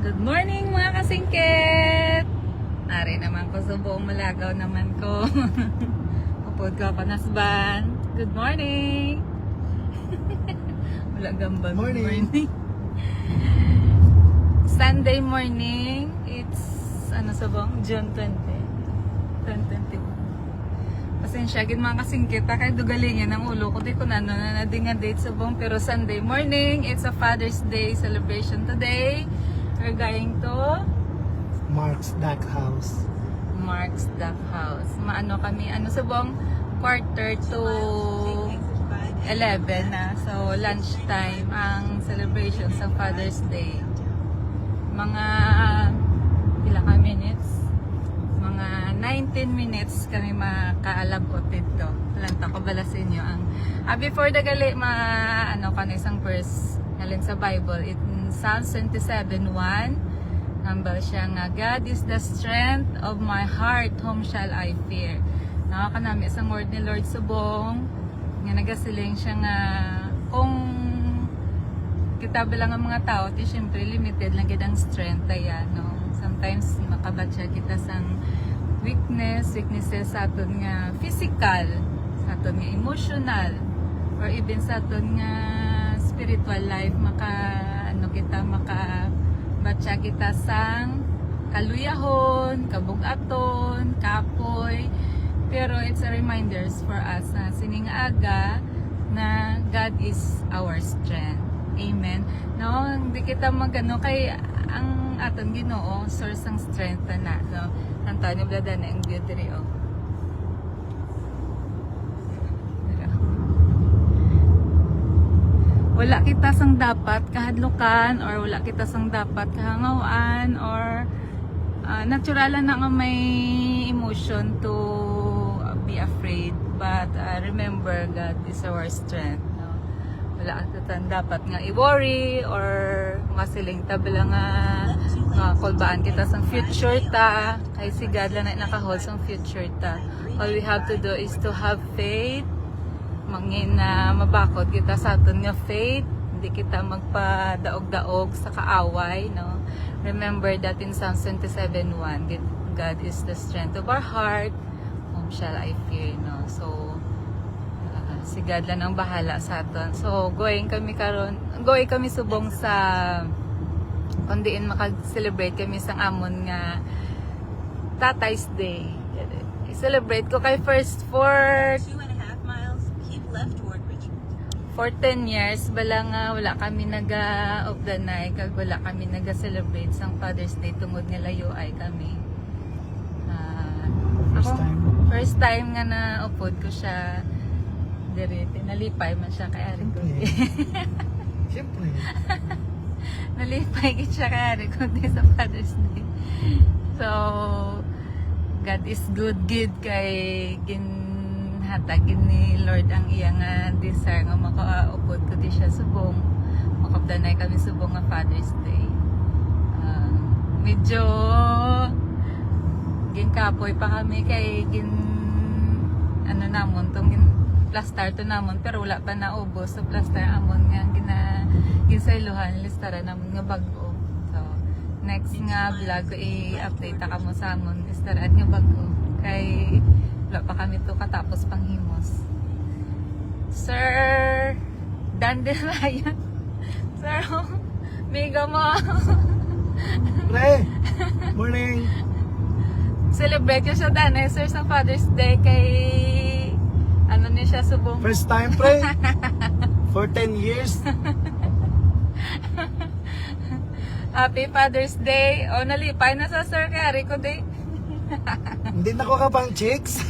Good morning mga kasingkit! Nari naman ko sa buong malagaw naman ko. Upod ko pa nasban. Good morning! Wala gambang Morning. Sunday morning. It's June 20. 2021. Pasensya, gin mga kasingkit. Kahit dugalingin ang ulo ko. Di ko na nading nga date sa buong. Pero Sunday morning, it's a Father's Day celebration today. We're going to Mark's Duck House. Mark's Duck House. Maano kami, sa buong quarter to 11 na. So, lunchtime ang celebration sa Father's Day. Mga ilang minutes? Mga 19 minutes kami makaalabot dito. Talanta ko bala sa inyo ang before the gali isang verse nalin sa Bible. In Psalm 27:1 number siya nga, God is the strength of my heart, whom shall I fear? Nakakanami isang word ni Lord Subong nga nagasiling siya nga kung kita bilang ang mga tao ti syempre limited lang gid ang strength ayan, no? Sometimes makabatya kita sang weaknesses sa aton nga physical, sa aton nga emotional, or even sa aton nga spiritual life makabatya kita sang kaluyahon, kabugaton, kapoy. Pero it's a reminders for us na sining aga na God is our strength. Amen. No, hindi kita magano kay ang aton Ginoo source ng strength na, no. Antonio blada na ang beauty oh. Wala kita sang dapat kahadlukan or wala kita sang dapat kahangawan or naturalan na nga may emotion to be afraid, but remember God is our strength, no? Wala kita dapat nga i-worry or masiling tabla nga kulbaan kita sang future ta kay si God lang na nakahold sang future ta. All we have to do is to have faith. Mangin na mabakod kita sa aton nga faith, hindi kita magpadaog-daog sa kaaway, no? Remember that in Psalm 27:1, God is the strength of our heart, whom shall I fear, no? So si God lang ang bahala sa aton. So going kami subong sa kundiin makag-celebrate kami sang amon nga Tatay's Day. I-celebrate ko kay first for 10 years bala nga wala kami of the night kag wala kami naga-celebrate sang Father's Day tungod nga layo ay kami. First time nga na upod ko siya dire, nalipay man siya kay ari ko. Siyempre. Nalipay gid siya kay ari ko sa Father's Day. So God is good kay hatagin ni Lord ang iya nga desire nga makaupod ko di siya subong makapdanay kami subong nga Father's Day. Medyo ginkapoy pa kami kay namon tong plaster to namon pero wala pa naubos so plaster amon nga ginsaylohan listara namon nga bag-o. So next nga vlog ko i-update ka mo sa amon listaraan nga bag-o kay wala pa kami to katapos panghimos. Sir Dandelion. Sir, mega mo. Pre, morning. Celebrate ko siya danay, sir, sa Father's Day kay niya siya subong. First time, pre. For 10 years. Happy Father's Day. O, nalipay na sa sir kay ko day. Hindi na ko ka pang chicks.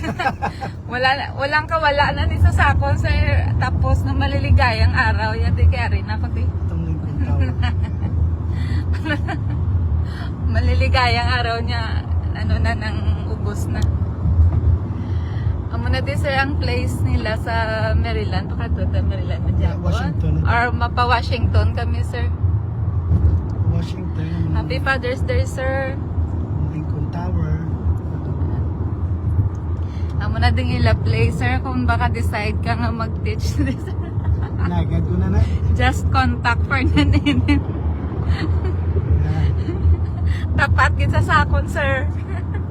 walang kawala na ni sa sakon sir. Tapos na maliligayang araw yan di kaya rin ako di. Maliligayang araw niya na nang ubos na. Amo na di sir ang place nila sa Maryland. Pakatuta Maryland na dyan. Washington. Or mapa-Washington kami sir. Washington. Happy Father's Day sir. Lincoln Tower. Amo na ding ila play sir kung baka decide ka nga mag-teach this. Nagad ko na na. Just contact for nanin. Yeah. akon, sir.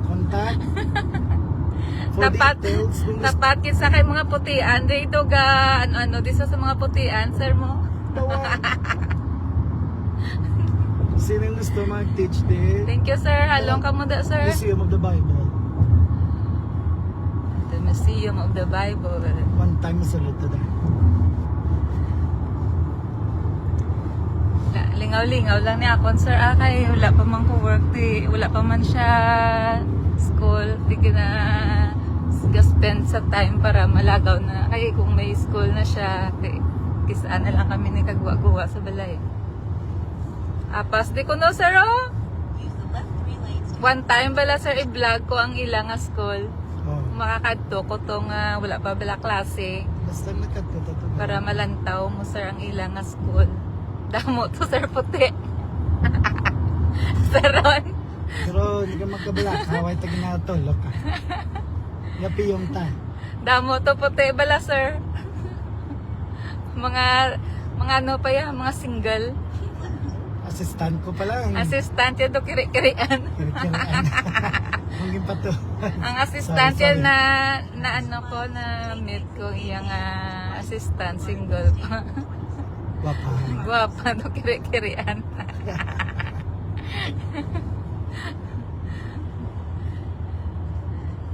Contact. For Dapat, details. Kung gusto dapat kinsa kay mga putian. Dito ga, ano, dito sa mga putian, sir mo. tawag. Sino gusto mag-teach din? Thank you, sir. Halong ka mo da, sir. Museum of the Bible. The Museum of the Bible. One time salute to that. Lingaw-lingaw lang ni akon, sir. Kay wala pa man ko work. Wala pa man siya school. Di na spend sa time para malagaw na. Kaya kung may school na siya, kisaan na lang kami ni kagwa-guwa sa balay. Apas di ko no, sir, oh. One time bala, sir, i-vlog ko ang ilang nga school. Oh. Makakadto ko tong wala pa bala klase. Basta nagkatuto. Para malantaw mo, sir, ang ilang nga school. Damo to, sir, puti. Peron. Pero hindi ka magkabalak. Haway tagi na ito. Loka. Yapi yung ta. Damo to, puti bala, sir. Mga ano pa yan, mga single. Assistant ko pa lang. Assistant yan to, kiri-kirian. Kiri-kirian. Mungkin pa to. Ang assistant Sorry, yan na ano ko, na meet ko iyang assistant, single pa. Wapa. Guwapa to, kiri-kirian.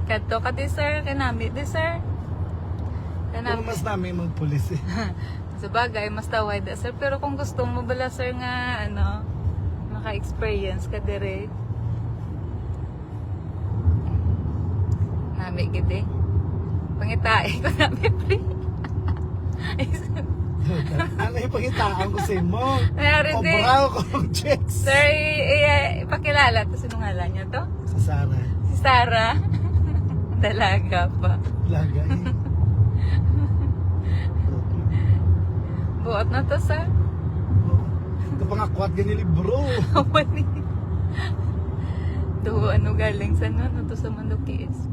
Kadto ka di, sir. Kanami di, sir. Kung Kanami. mas namin magpulis eh. Sa bagay, mas tawad da, sir. Pero kung gusto mo bala, sir, nga, ano, maka-experience ka dire. Nami, gidi. Pangitain ko nami, pre. Ano yung pangitaan ko sa mo? Mayroon din. Kobraw ko ng checks. Sir, ipakilala to. Sino ngalan niya to? Sa Sara. Si Sarah. Dalaga pa. Laga eh. Buot na to, sir. Ito pa nga kwat ganili bro. Awani. To, ano galing sa no to sa Mandukiis.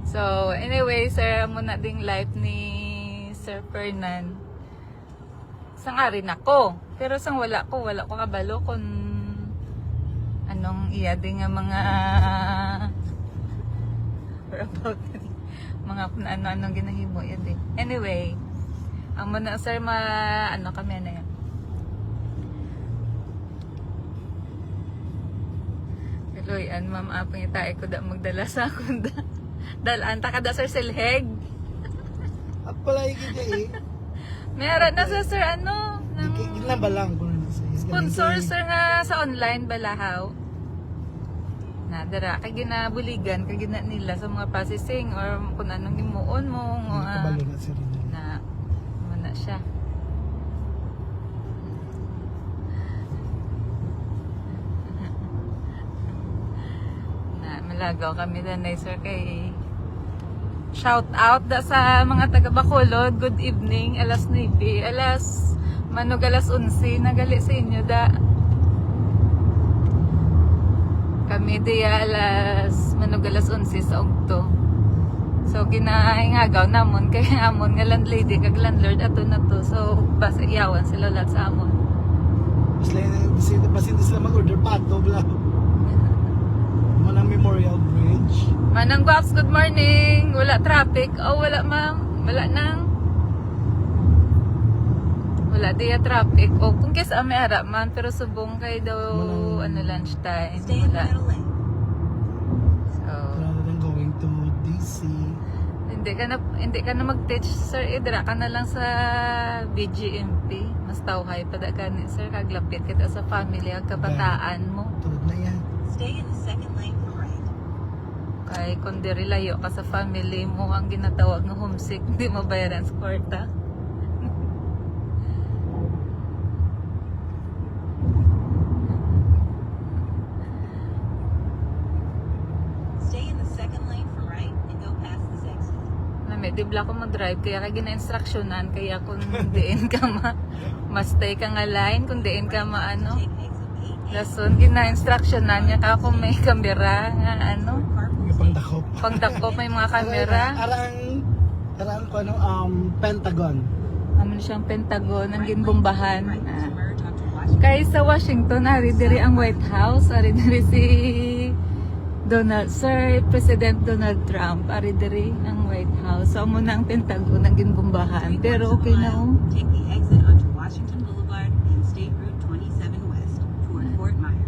So, anyway, sir, muna ding live ni Sir Fernan. Sang rin ako. Pero sang wala ko kabalo kung anong iya din nga mga about mga ano-anong ginahimo yan din. Anyway, ang muna, sir, ano kami na yan. Luyan, ma'am, apang itae ko da magdala sa akong da. Dalaan ta kada, sir, silheg. At pala ikita eh. Meron na sa, sir, ano, ng Gina ba lang kung ano sa sponsor, sir, nga sa online balahaw. Na, dara, kay ginabuligan, kay gina nila sa mga processing or kung anong imuon mo. Kabalo na si Rinel. Na, mana siya. Malagaw kami na sir, kay shout out da sa mga taga Bacolod. Good evening, alas 9, manog alas 11 nagali sa inyo da. Kami diya manog alas 11 sa Ugto. So ginahingagaw namon kay amon nga landlady kag landlord ato na to. So basta iyawan sila lahat sa amon. Basin sila mag-order pato bla. Manang Memorial Bridge. Manang Guaps, good morning. Wala traffic. Oh, wala, ma'am. Wala nang. Wala diya traffic. O kung kesa may harap man, pero subong kay daw lunch time. Wala. So, Rather than going to DC. hindi ka na mag-teach, sir. Idra ka na lang sa BGMP. Mas tawhay pa da gani, sir. Kaglapit kita sa family ag kabataan mo. Tulad na yan. Stay in the second lane for right. Kay kung di relayo ka sa family mo, ang ginatawag ng homesick, hindi mo bayaran sa kwarta. Stay in the second lane for right and go past this exit. Medibla ko mag-drive, kaya ka gina-instructionan, kaya kung diin ka ma-stay ka nga line, kung diin ka maano. Take exit 8A. Lason, gina-instructionan niya ka kung may kamera, nga ano. Yung pangdakop. Pagdakop may mga kamera. Arang ko ano, Pentagon. Amin siyang Pentagon, ang ginbombahan. Right to merge onto Washington. Kay sa Washington, ari diri ang White House, ari diri si Sir President Donald Trump, ari diri ang White House. So amo na ang Pentagon ang ginbombahan, pero okay na oh. Take the exit onto Washington Boulevard and State Route 27 West toward Fort Myer.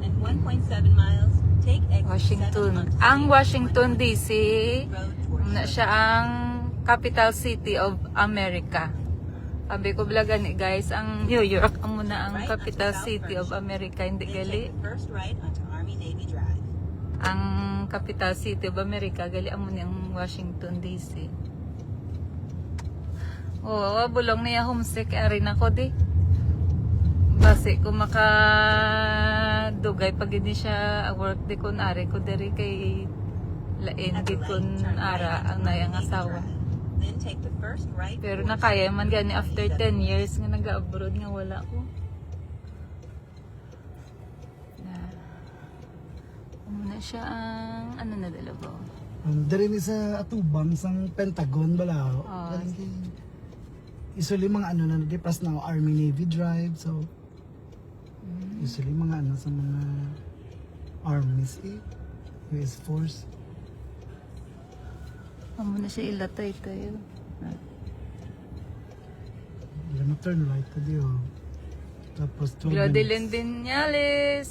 At 1.7 miles, take exit 7 Washington. onto Ang State Washington Route DC, 27 Road toward na siya ang capital city of America. Sabi ko blaga ni guys, ang New York ang muna ang capital city of America, hindi Then gali. take the first right onto Army Navy Drive. Ang capital city of America, gali ang muna ang Washington DC. Oo, bulong niya homesick, arin ako di. Basi ko makadugay pag hindi siya work di kun ari ko diri kay lain At the gid light, kun turn ara right ang onto nayang Army Navy asawa. Drive. Then take the first right Pero toward nakaya man State gani Route after 27 10 years nga nag-abroad nga wala ko. Na. Muna siya ang ano na dalawa. Dari ni sa atubang sang Pentagon bala. Ah. Usually mga ano na gipas na Army Navy Drive, so usually mga ano sa mga armies US Force. Amo na siya ilatay tayo. Alam mo turn right ka di oh. Tapos 12 Gladilyn minutes. Vinyales.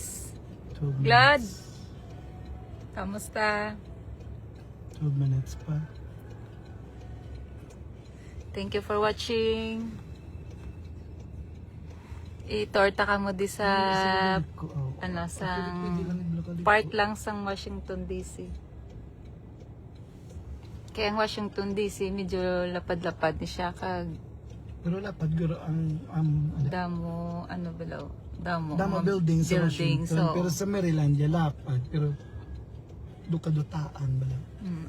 12 Glad. minutes. Kamusta? 12 minutes pa. Thank you for watching. Itorta ka mo di sa ano sang part lang sang Washington DC. Kaya ang Washington DC medyo lapad-lapad ni siya kag Pero lapad guro ang damo ano balaw damo Dama mga building sa buildings, Washington. so, Pero sa Maryland, ya lapad. Pero dukadutaan bala.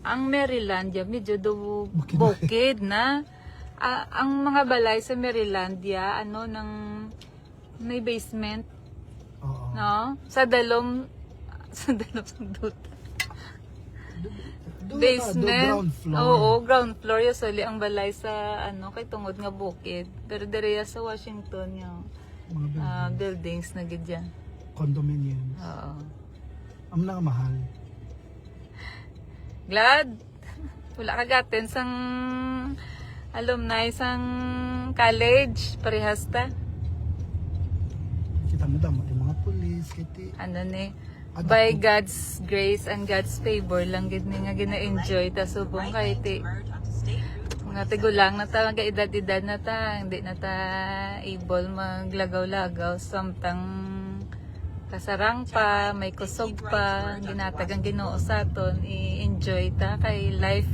ang Maryland ya medyo Bukid. bukid na. Ang mga balay sa Maryland ya ano ng may basement, Oo. no? Sa dalom sa duta. Doon Basement. ground floor. Oo, ground floor usually ang balay sa ano kay tungod nga bukid. Pero direya sa Washington yung Mga buildings na gid dyan. condominiums. Oo. Ang nga mahal. Glad. Wala ka gaten sang alumni sang college parehas ta. Kita mo damo yung mga pulis, kiti. Ano ni Ada by po. God's grace and God's favor lang gid ni nga gina-enjoy ta subong kay ti merge onto State Route mga tigulang na ta mga edad-edad na ta hindi na ta able maglagaw-lagaw samtang kasarang pa may kusog pa ginatag ang Ginoo sa aton i-enjoy ta kay life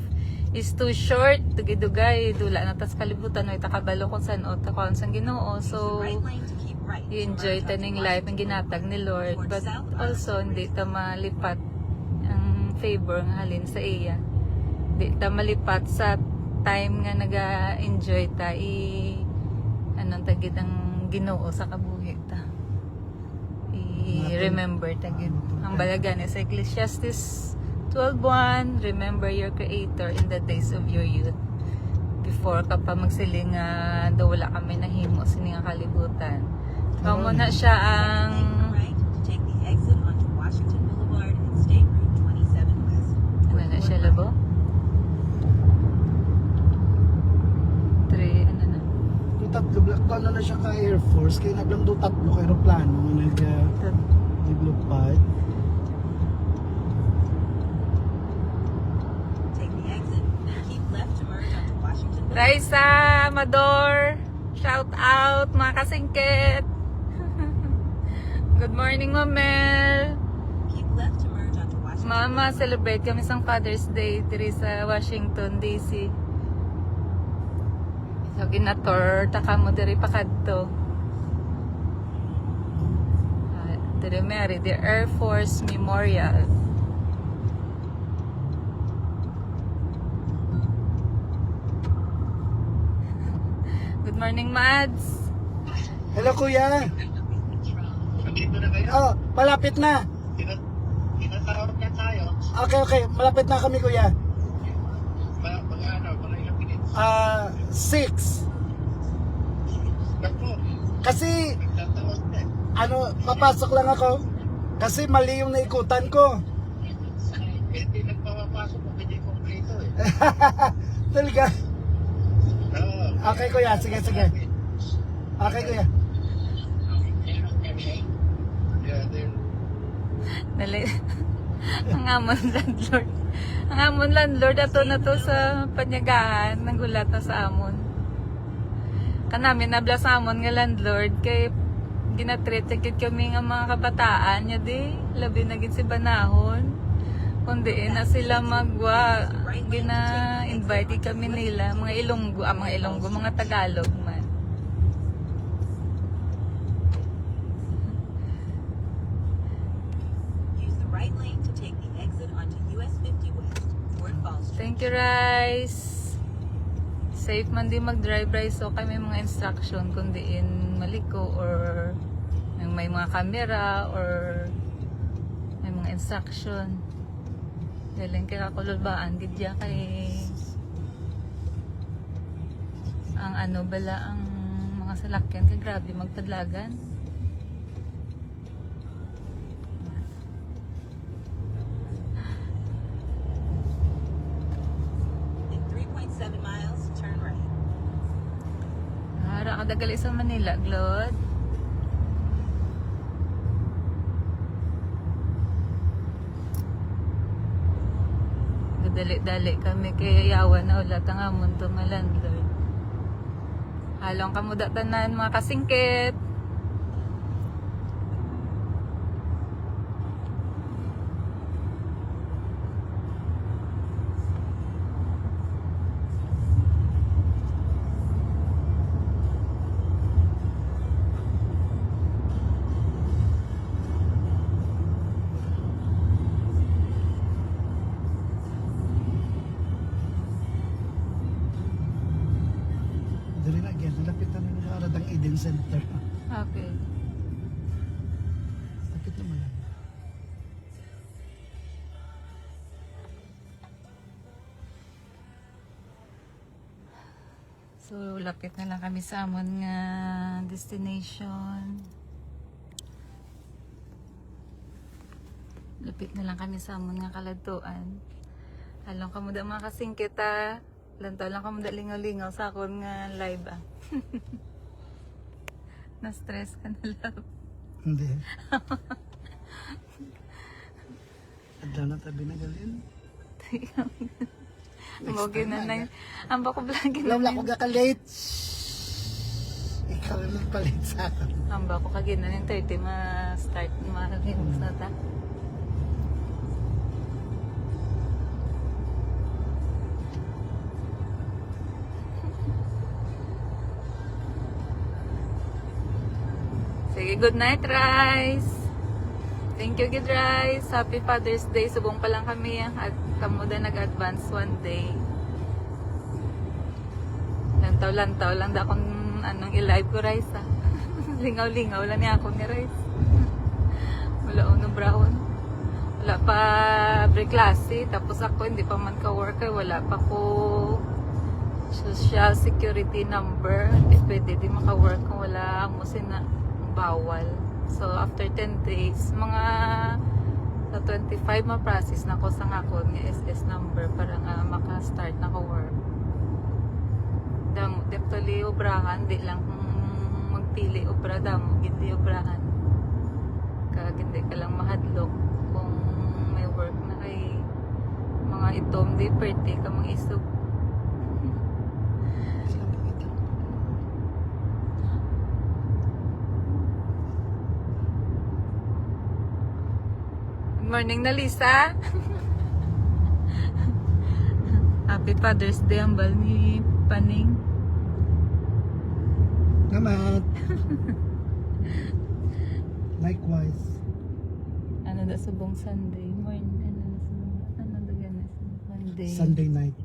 is too short dugay-dugay dula na tas kalibutan no itakabalo kung saan o ta kung saan Ginoo so right lane to keep right. i-enjoy ta ning life ang ginatag ni Lord but also hindi ta malipat ang favor nga halin sa iya hindi ta malipat sa time nga naga-enjoy ta anong tagid ang Ginoo sa kabuhi ta i-remember tagid ang balagan sa Ecclesiastes 12:1 remember your Creator in the days of your youth before ka pa magsiling daw wala kami nahimo sini nga kalibutan. Kamo na siya ang Right to take the exit onto Washington Boulevard and State Route 27 West. ano na siya labo? 3 ano na? Yung tatlo, ano na siya ka Air Force, kaya naglang do tatlo ka aeroplano nga naglupad. Take the exit, then keep left to merge onto Washington Boulevard. Raisa Amador, shout out mga kasingkit. Good morning Mamel. Keep left to merge onto Washington Mama, Boulevard. celebrate kami sang Father's Day diri sa Washington DC. So ginator ta kamo diri pakadto. Diri Mary, the Air Force Memorial. Good morning, Mads. Hello kuya! Nandito na kayo? Oh, malapit na! Tinatawag na tayo. Okay, malapit na kami kuya. Mga ilang minutes. 6. Naku, Kasi, Nagtatawas na eh. papasok lang ako. Kasi mali yung naikutan ko. Eh, di nagpapapasok kung hindi kompleto eh. Talaga. Oo. Okay, kuya. Sige. Okay, kuya. Yeah, then, Dali. Ang amon landlord. Ang amon landlord ato na to sa panyagahan. Nagulat na sa amon. Kanami nabla sa amon nga landlord kay ginatreat sakit kami nga mga kabataan nya di labi na gid si banahon. Kundi na sila magwa gina-invite kami nila mga Ilonggo, mga Tagalog man. Use the right lane to take the exit onto US 50 West toward Fall Street. Thank you, Rice. Safe man di mag-drive, Rice. So kami mga instruction kung diin maliko or may mga camera or may mga instruction. Daling kaya kakululbaan, gidya kay ang bala ang mga salakyan kay grabe magpadlagan. In 3.7 miles, turn right. Hara ka dagali sa Manila, Glod. Dali-dali kami kay yawan na ulat ang amon to malandlord. Halong kamudatanan mga kasingkit. Dali na again. Lapit na nila sa Aradang Eden Center. Okay. Lapit naman lang. So, lapit na lang kami sa amon nga destination. Lapit na lang kami sa amon nga kaladtuan. Halong kamo da mga kasingkita. Lantaw lang kamo da lingaw-lingaw sa akon nga live ah. Na-stress ka na love. Hindi. Adla na tabi na galin. Mogi na na yun. Ang bako vlogin na Wala yun. ko gaka-late. Ikaw ang nagpalit sa akin. Ang bako kagina ng 30 ma-start ma-himos na ta. Sige, good night, Rice. Thank you, good Rice. Happy Father's Day. Subong pa lang kami at kamuda nag-advance one day. Lantaw-lantaw lang da akong i-live ko, Rice, ha. Lingaw-lingaw lang niya ako ni Rice. Wala uno brown. Wala pa pre-klase. Tapos ako hindi pa man ka-work. Wala pa ko social security number. Hindi pwede di maka-work kung wala mo bawal. So, after 10 days, mga sa 25 ma-process na ko sa ngakon nga SS number para nga maka-start na ko work. Damo, deptali obrahan, di lang magpili obra damo, hindi obrahan. Kag hindi ka lang mahadlok kung may work na kay mga itom di pwede ka mga isog. Morning na Lisa. Happy Father's Day ang bal ni Paning. Naman. Likewise. Ano da subong Sunday morning, ano da ganas Monday. Sunday night.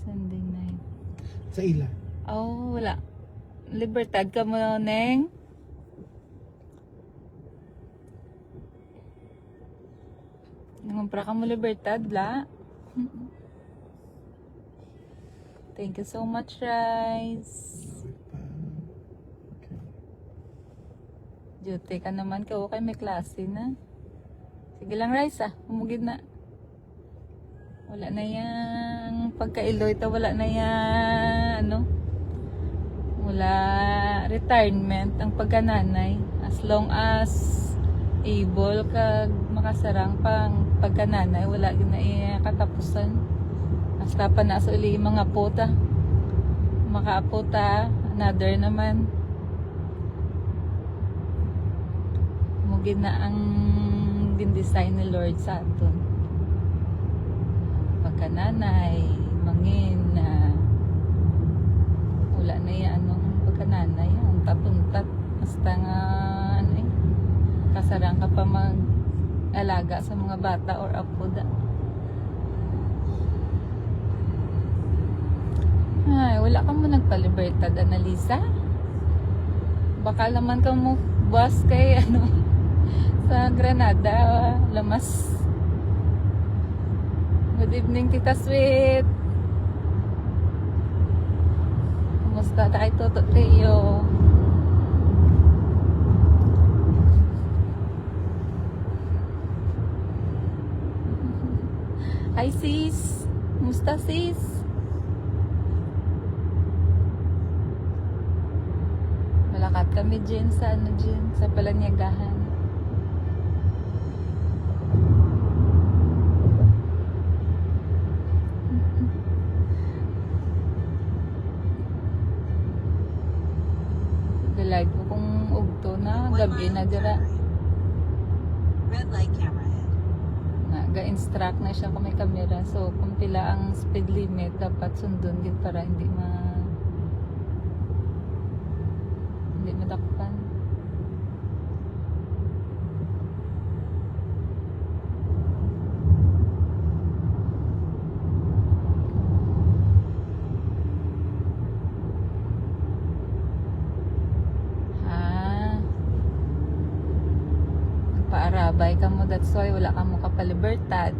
Sunday night. Sa ila. Oh, wala. Libertad ka mo, Neng. Nangumpra ka mo Libertad, la. Thank you so much, Rice. Okay. Duty ka naman ka, okay, may klase na. Sige lang, Rice, humugid na. Wala na yang pagka-Iloy, wala na yang, wala retirement ang pagkananay. As long as able ka makasarang pang pagkananay, wala na katapusan. Hasta pa na sa uli mga puta. Makaaputa, another naman. Mugin na ang din-design ni Lord sa aton. Pagkananay, mangin na wala na yan anong pagkananay, untat-untat. Basta nga, kasarang ka pa mag-alaga sa mga bata or apoda. Ay, wala ka mo nagpa-libertad, Annalisa? Baka naman ka mo bus kay sa Granada, Lamas. Good evening, Tita Sweet. Kumusta tayo, Toto Teo? Hi, sis. Kumusta, sis? Malakad kami dyan sa sa Palanyagahan. Live ko kung ugto na, gabi na dira. Red light camera ahead. Ga-instruct na siya kung may camera. So, kung pila ang speed limit, dapat sundon din para hindi madakpan. Paarabay ka mo, that's why wala ka mo kapalibertad.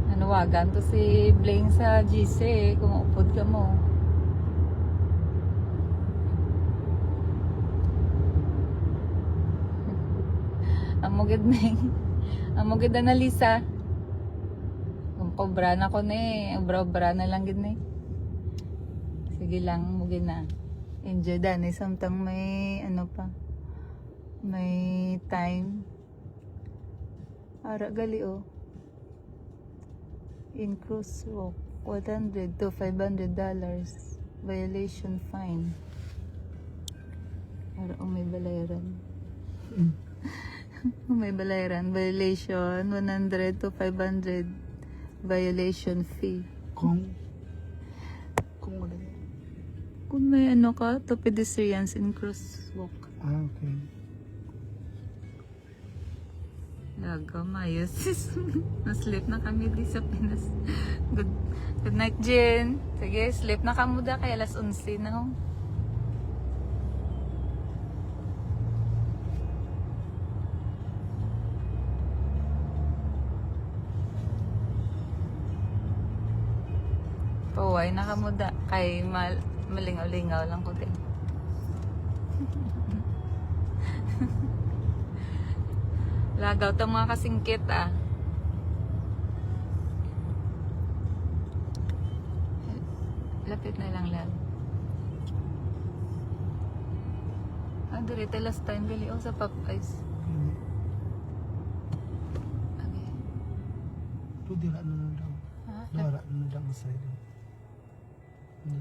Nanawagan to si Bling sa GC kung upod ka mo. Amugid na Lisa. Kung kobra na ko obra na lang gid ni. Sige lang, mugid na. Enjoy dani samtang may may time. Ara gali in crosswalk, $100 to $500 violation fine. Ara may balayaran. May balayaran, violation, 100 to 500 violation fee. Kung wala. Kung may ka, to pedestrians in crosswalk. Okay. Laga, mayos. Na-sleep na kami di sa Pinas. Good night, Jen. Sige, sleep na ka muda kaya alas 11 na. Paway na ka muda kay malingaw-lingaw lang ko din. Lagaw tang mga kasingkit Lapit na lang lang. Direte last time bili sa Popeyes. Okay. Tu dira na daw. Dara na daw sa side.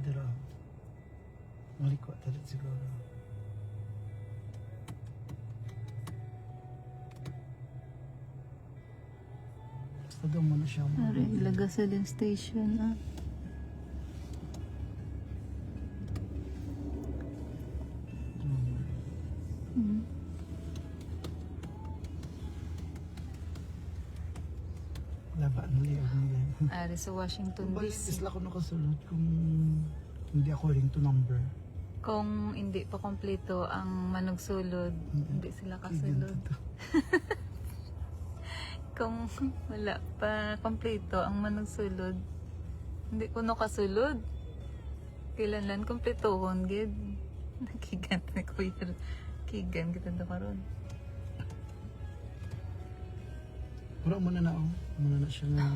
Dira. Maliko talit siguro. Basta daw mo na siya. Ilaga sa din station Laba na liyaw nila. Ari sa Washington Balik DC. isla ko nakasulod kung hindi according to number. Kung hindi pa kompleto ang manugsulod, hindi sila kasulod. Kung wala pa kompleto ang manugsulod, hindi ko kasulod. Kailanlan kompletohon gid. Nakigat ni Kuya Kigan kita na karon. Pero muna na oh. Muna na siya na.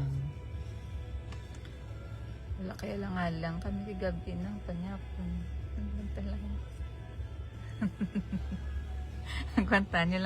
Wala kaya lang kami gabi ng panyapon. Ang lang. Ang kwanta nyo lang.